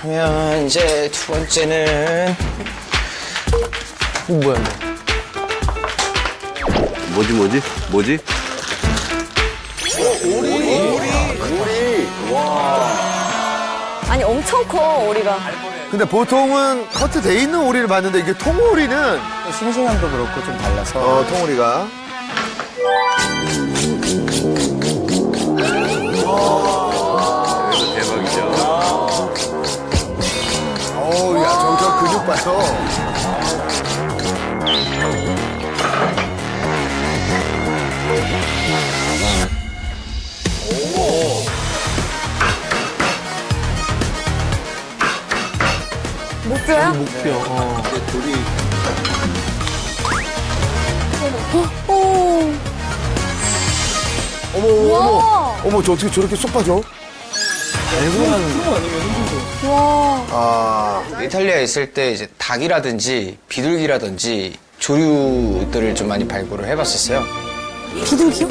그러면 이제 두 번째는 뭐야? 뭐지? 아니 엄청 커 오리가. 근데 보통은 커트돼 있는 오리를 봤는데 이게 통오리는 싱싱함도 그렇고 좀 달라서 통오리가 그래도 대박이죠. 어우 야 저 근육 봐요. 목표야? 오. 어머 우와. 어머 저 어떻게 저렇게 쏙 빠져? 와. 아 이탈리아에 있을 때 이제 닭이라든지 비둘기라든지 조류들을 좀 많이 발굴을 해봤었어요. 비둘기요?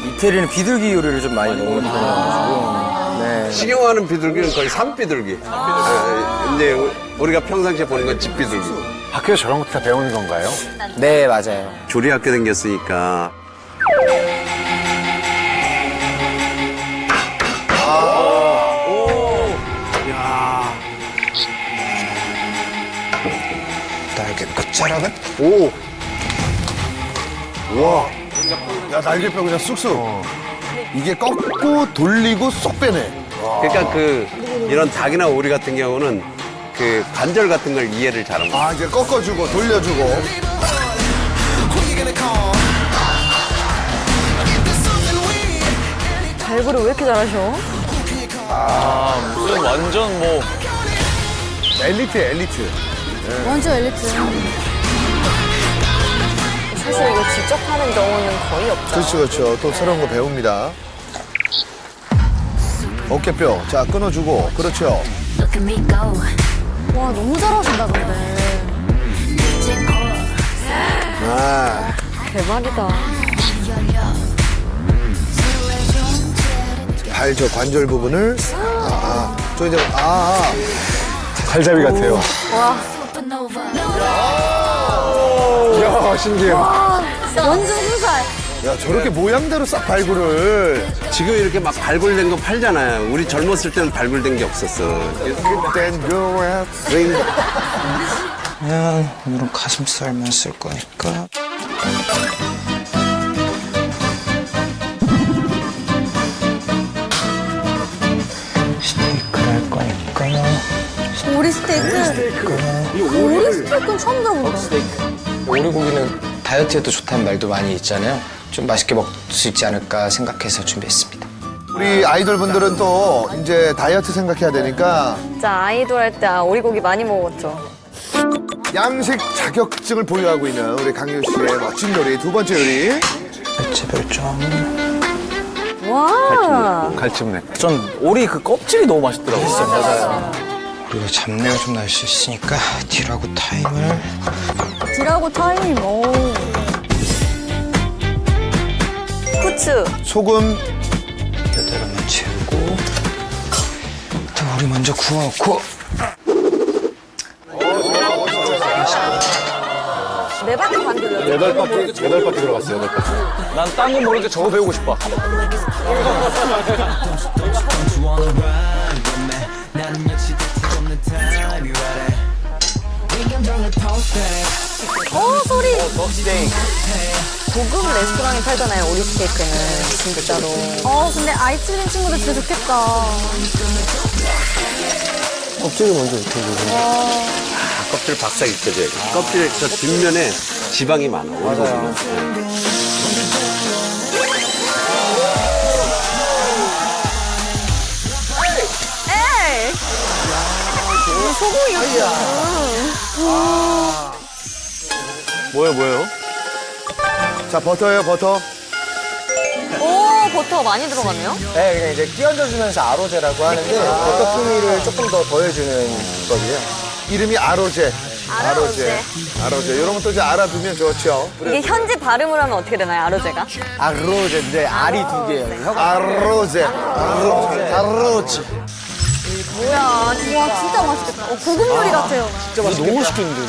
이태리는 비둘기 요리를 좀 많이 먹는 편이어가지고. 네. 식용하는 비둘기는 거의 산비둘기. 이제 우리가 평상시에 보는 건 집비둘기. 학교에서 저런 것도 다 배우는 건가요? 네, 맞아요. 조리학교 생겼으니까. 날개 끝자락은? 오. 우와. 야 날개뼈 그냥 쑥쑥. 이게 꺾고 돌리고 쏙 빼네. 그러니까 이런 닭이나 오리 같은 경우는 그 관절 같은 걸 이해를 잘합니다. 아 이제 꺾어주고 돌려주고. 발굴을 왜 이렇게 잘하셔? 무슨 완전 뭐 엘리트 엘리트. 완전 엘리트. 사실 이거 직접 하는 경우는 거의 없죠. 그렇죠 그렇죠. 또 새로운 거 배웁니다. 어깨뼈 자 끊어주고 그렇죠. Look at me go. 와 너무 잘하신다 근데. 아 대박이다. 발 저 관절 부분을 저 이제 갈잡이 같아요. 이야 신기해. 완전 순살. 야 저렇게 모양대로 싹 발굴을. 지금 이렇게 막 발굴된 거 팔잖아요. 우리 젊었을 때는 발굴된 게 없었어. 그땐 그와 스윙. 그러면 오늘은 가슴살만 쓸 거니까. 스테이크를 할 거니까. 오리 스테이크. 오리 스테이크는 처음 들어본다. 오리고기는 다이어트에도 좋다는 말도 많이 있잖아요. 좀 맛있게 먹을 수 있지 않을까 생각해서 준비했습니다. 우리 아이돌 분들은 또 이제 다이어트 생각해야 되니까 진짜 아이돌 할 때 오리고기 많이 먹었죠. 양식 자격증을 보유하고 있는 우리 강유 씨의 멋진 요리 두 번째 요리. 배치별점. 와. 갈치문에. 전 오리 그 껍질이 너무 맛있더라고요. 맞아요. 그리고 잡내가 좀 날 수 있으니까 딜하고 타임을. 딜하고 타임. 오. 후추. 소금. 이대로만 채우고. 일단 우리 먼저 구워놓고. 네 바퀴 만들려고. 8바퀴 들어갔어요. 8바퀴. 난 딴 건 모르는데 저거 배우고 싶어. 소리. 고급 레스토랑에 팔잖아요, 오리 스테이크는. 진짜로. 근데 아이스크림 친구들 진짜 좋겠다. 껍질을 먼저 이렇게 해주고. 껍질 박살 익혀져요. 껍질 저 뒷면에 지방이 많아. 맞아요. 에이! 소금이 뭐예요? 자 버터예요 버터. 오, 버터 많이 들어갔네요? 네, 그냥 이제 끼얹어주면서 아로제라고 하는데 버터 풍미를 조금 더 더해주는 거고요. 이름이 아로제. 아로제. 아로제. 이런 것도 이제 알아두면 좋죠. 이게 현지 발음을 하면 어떻게 되나요, 아로제가? 아로제인데 알이 두 개예요. 아로제. 아로제. 뭐야, 와, 진짜 맛있겠다. 고급 요리 같아요. 진짜 맛있겠다. 너무 맛있겠는데,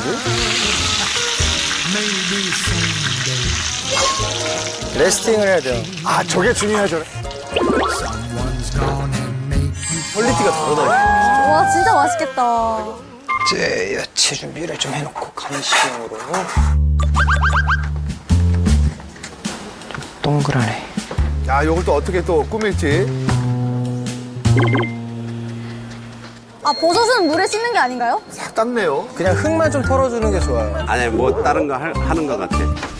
레스팅을 해야 돼요. 아, 저게 중요하죠. 퀄리티가 다르다. 와, 진짜 맛있겠다. 이제 야채 준비를 좀 해놓고 간식용으로. 동그라네. 야, 요걸 또 어떻게 또 꾸밀지. 아, 버섯은 물에 씻는 게 아닌가요? 싹 닦네요. 그냥 흙만 좀 털어주는 게 좋아요. 아니 뭐 다른 거 하는 것 같아.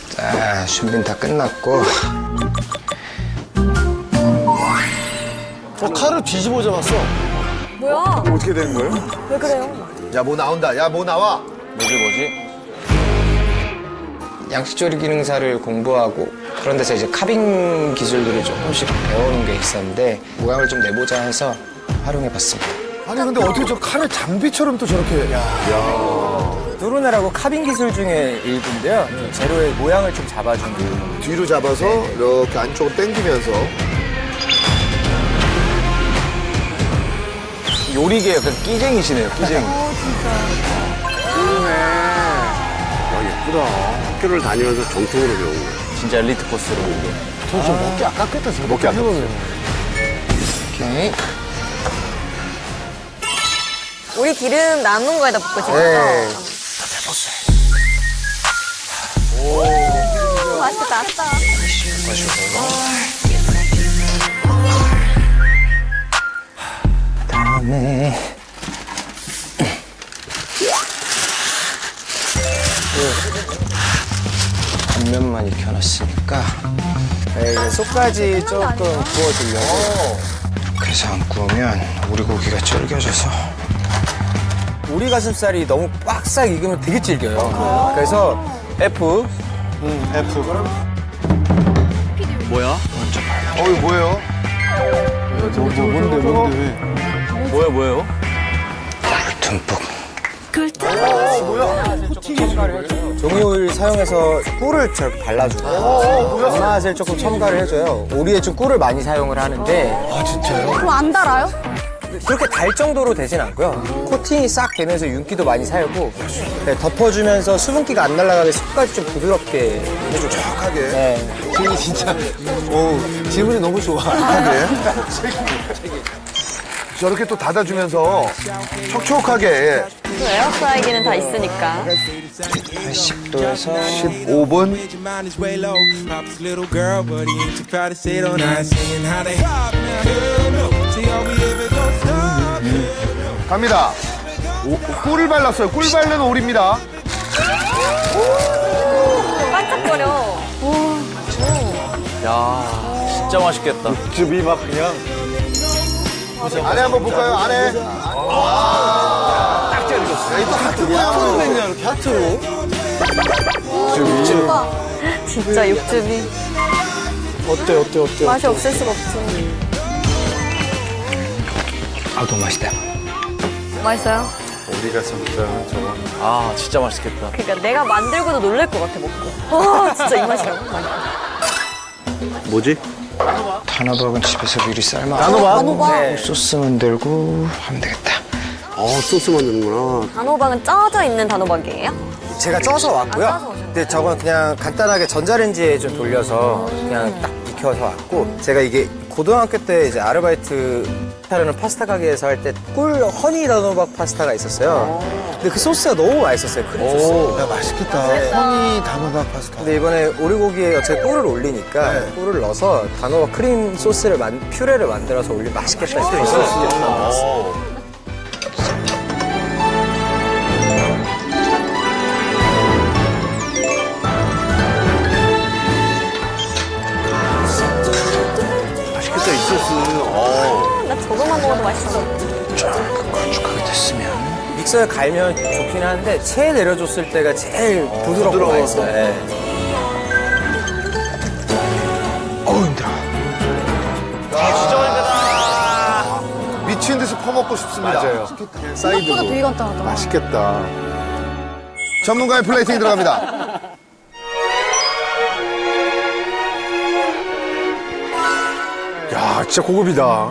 자, 준비는 다 끝났고. 저 칼을 뒤집어 잡았어. 뭐야? 어떻게 되는 거예요? 왜 그래요? 야, 뭐 나온다. 야, 뭐 나와. 뭐지? 양식조리 기능사를 공부하고 그런 데서 이제 카빙 기술들을 조금씩 배워오는 게 있었는데 모양을 좀 내보자 해서 활용해봤습니다. 아니, 근데 어떻게 저 칼을 장비처럼 또 저렇게. 야. 뚜루네라고 카빙 기술 중에 일부인데요. 재료의 모양을 좀 잡아주는. 뒤로 잡아서 이렇게 안쪽으로 당기면서. 요리계 약간 끼쟁이시네요, 끼쟁이. 예쁘다. 학교를 다니면서 정통으로 배운 거야. 진짜 엘리트 코스로. 좀 먹기 아깝겠다. 먹기 아깝다. 오케이. 우리 기름 남은 거에다 붓고 싶어. 네. 맛있겠다, 아싸. 다음에 단면만 익혀놨으니까 이제 속까지 조금 구워주려고. 이렇게 해서 안 구우면 오리고기가 질겨져서. 오리 가슴살이 너무 꽉싹 익으면 되게 질겨요. 그래서 F. 뭐야? 이거 뭐예요? 뭐예요? 듬뿍. 뭐야? 종이오일 사용해서 꿀을 저렇게 발라주고 단맛을 조금 첨가를 해줘요. 오리에 좀 꿀을 많이 사용을 하는데 아, 진짜요? 그럼 안 달아요? 그렇게 달 정도로 되진 않고요. 코팅이 싹 되면서 윤기도 많이 살고 네, 덮어주면서 수분기가 안 날아가게 속까지 좀 부드럽게 해줘요. 정확하게. 네. 질문이 진짜. 질문이 너무 좋아. 저렇게 또 닫아주면서 촉촉하게 또 에어프라이기는 다 있으니까. 80도에서 15분. Your mind is way low. Pop's little girl, but he ain't too proud to sit on us. Singing how they pop now. Hell no. See how we ever gonna stop. 갑니다. 꿀을 발랐어요. 꿀 바른 오리입니다. 반짝거려. 야, 진짜 맛있겠다. 즙이 막 그냥. 안에 한번 볼까요? 안에. 딱 잘해줬어요. 이거 하트 모양으로 그냥 이렇게 하트로. 진짜 육즙이. 어때? 맛이 없을 수가 없지. 아 너무 맛있다. 맛있어요? 아, 진짜 맛있겠다. 그러니까 내가 만들고도 놀랄 것 같아, 먹고. 와, 진짜 이 맛이라고? 뭐지? 단호박은 집에서 미리 삶아. 단호박? 네. 소스 만들고 하면 되겠다. 소스 만드는구나. 단호박은 쪄져 있는 단호박이에요? 제가 쪄서 왔고요. 아, 쪄서 오셨네. 근데 저건 그냥 간단하게 전자레인지에 좀 돌려서 그냥 딱 익혀서 왔고, 제가 이게 고등학교 때 이제 아르바이트 하려는 파스타 가게에서 할 때 꿀 허니 단호박 파스타가 있었어요. 근데 그 소스가 너무 맛있었어요. 크림 소스. 야, 맛있겠다. 허니 단호박 파스타. 근데 이번에 오리고기에 어차피 꿀을 올리니까 꿀을 넣어서 단호박 크림 소스를 퓨레를 만들어서 올리면 맛있겠다 싶어서. 맛있겠다, 이 소스. 나 저거만 먹어도 맛있어. 쫙 걸쭉하게 됐으면. 믹서에 갈면 좋긴 한데 체에 내려줬을 때가 제일 부드럽고 맛있어요. 네. 어우 힘들어. 미친 듯이 퍼먹고 싶습니다. 맞아요. 생각보다 되게 간단하다. 맛있겠다. 전문가의 플레이팅 들어갑니다. 야, 진짜 고급이다.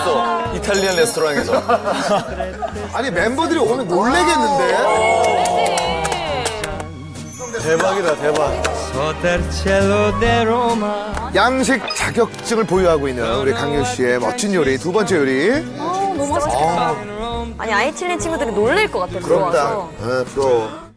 먹었어. 이탈리안 레스토랑에서. 아니 멤버들이 오면 놀래겠는데? 대박이다, 대박. 양식 자격증을 보유하고 있는 우리 강유 씨의 멋진 요리 두 번째 요리. 너무 맛있겠다. 아니, 아이칠린 친구들이 놀랄 것 같아, 부럽다. 들어와서. 부러워.